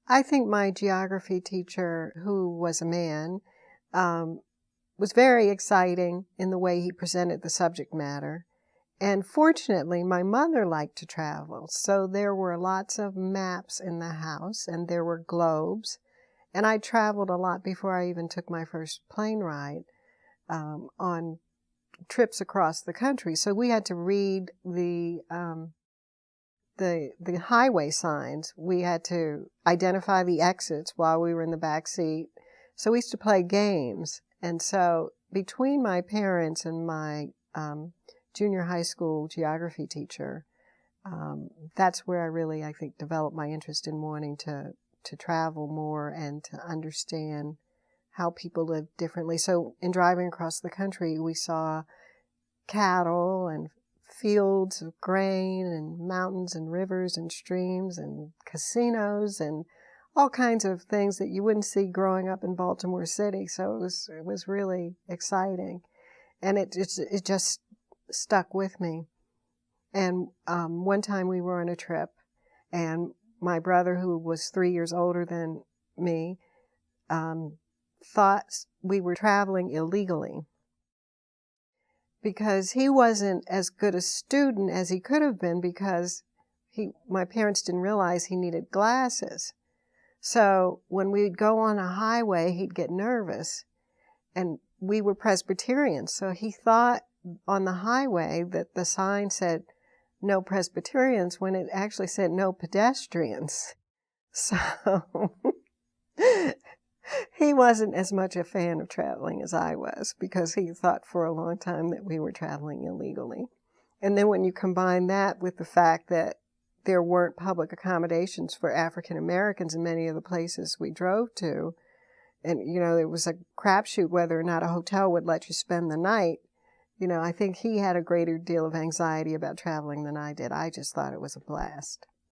I think my geography teacher, who was a man, was very exciting in the way he presented the subject matter. And fortunately, my mother liked to travel, so there were lots of maps in the house, and there were globes. And I traveled a lot before I even took my first plane ride on trips across the country. So we had to read the highway signs. We had to identify the exits while we were in the back seat. So we used to play games. And so between my parents and my junior high school geography teacher, that's where I really, I think, developed my interest in wanting to travel more and to understand how people live differently. So in driving across the country, we saw cattle and fields of grain and mountains and rivers and streams and casinos and all kinds of things that you wouldn't see growing up in Baltimore City. So it was really exciting, and it just stuck with me. And one time we were on a trip, and my brother, who was 3 years older than me, thought we were traveling illegally, because he wasn't as good a student as he could have been, because my parents didn't realize he needed glasses. So when we'd go on a highway, he'd get nervous. And we were Presbyterians, so he thought on the highway that the sign said no Presbyterians when it actually said no pedestrians. So he wasn't as much a fan of traveling as I was, because he thought for a long time that we were traveling illegally. And then when you combine that with the fact that there weren't public accommodations for African Americans in many of the places we drove to, and, it was a crapshoot whether or not a hotel would let you spend the night, I think he had a greater deal of anxiety about traveling than I did. I just thought it was a blast.